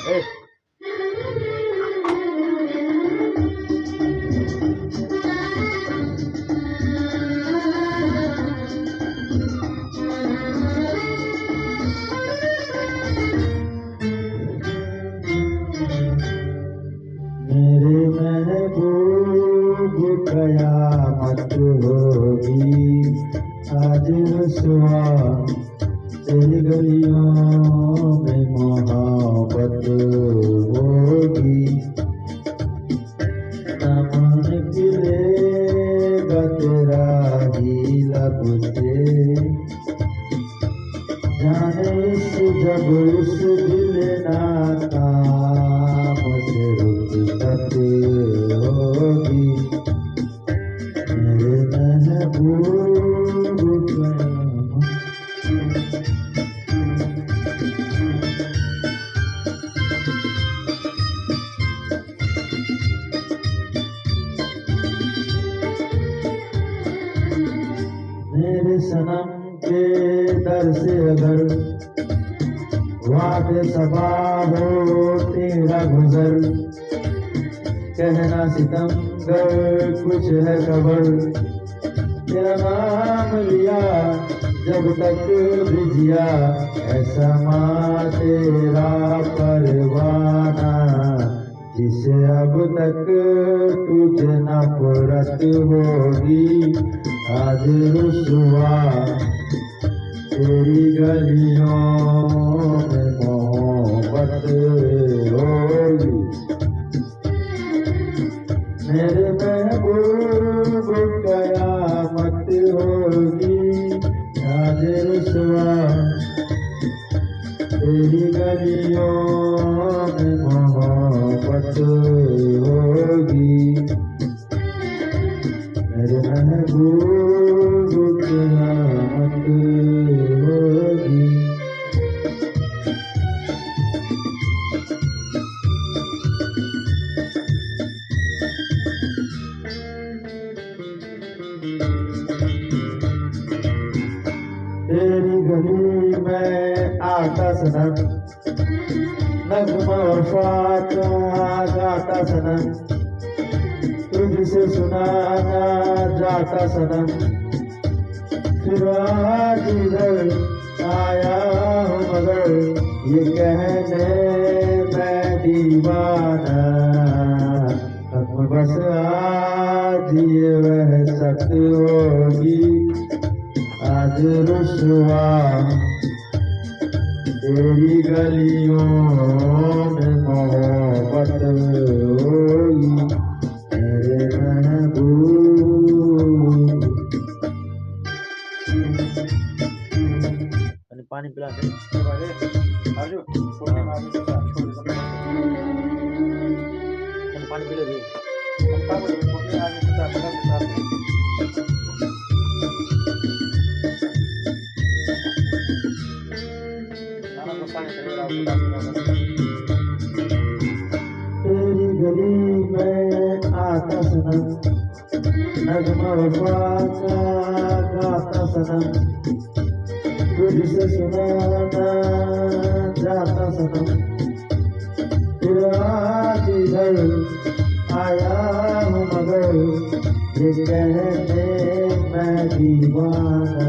ए, मेरे महबूब कयामत होगी आज रुसवा तेरी गलियों में मोहब्बत होगी नमन निकलेगा तेरा ही लब से जाने इस जब इस दिल नाकाम से रुखसत होगी मेरे महबूब कयामत। मेरे सनम के दर से अगर वादे सबा हो तेरा गुजर कहना सितमगर कुछ है खबर तेरा नाम लिया जब तक भी जिया ऐसा माँ तेरा परवाना जिसे अब तक तुझे नफरत होगी आज रुसवा तेरी गलियों में मोहब्बत होगी मेरे महबूब कयामत होगी आज रुसवा तेरी गलियों में मोहब्बत होगी मेरे महबूब कयामत होगी। तेरी गली में आता सनम नगमा वफा का गाता सनम तुझसे सुनाना जाता सनम फिर आज इधर आया हूँ मगर ये कहने मैं दीवाना खत्म बस आज ये वह सत होगी आज रुसवा तेरी गलियों में मोहब्बत होगी मेरे महबूब। आणि पाणी पिला ते. अर्जू, पोटी मारून तुझा, छोटी समजा. आणि पाणी पिलं रे. आणि का बरं, पोटी मारून तुझा, बघा तुझा. नाना को सांगितलं, राव, तुझा असं. तेरी गली में आता सनम नगमा वफा का गाता सनम तुझसे सुनाना जाता सनम फिर आज इधर आया हूँ मगर ये कहने मैं दीवाना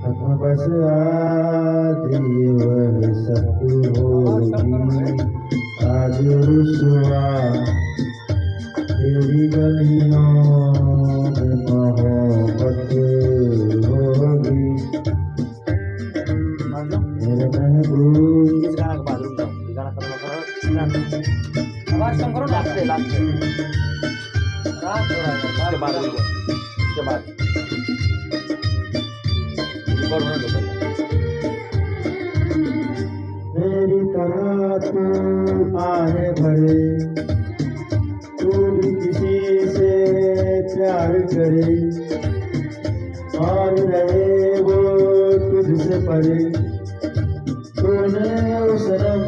खत्म बस आज ये वह सत होगी आज रुसवा तेरी गलियों में मोहब्बत होगी मेरे महबूब। इस गाना के बाद रुक जाओ, ये गाना खत्म करो, आवाज कम करो, लास्ट रात हो रहा है, उसके बाद रुक जाओ, उसके बाद रिकॉर्ड होने दो पहले। मेरी तरह तू आहे भरे तू भी किसी से प्यार करे और रहे वो तुझसे परे तूने उस सनम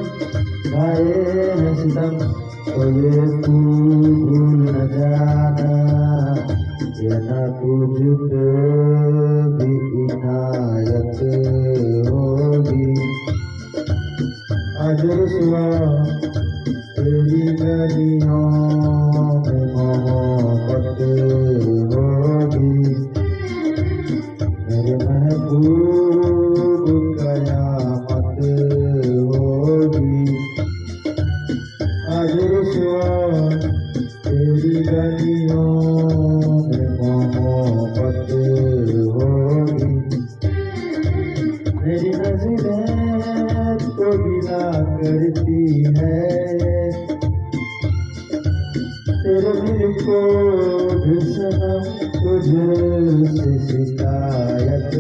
गाए हैं सितम तो ये तू भूल न जाना ये न तुझ पे भी इनायत होगी आज रुसवा तेरी गलियों में मोहब्बत होगी मेरे महबूब कयामत होगी आज रुसवा तेरी गलियों में मोहब्बत होगी मेरी नजरें तो गिला करती है तेरे दिल को भी सनम तुझसे शिकायत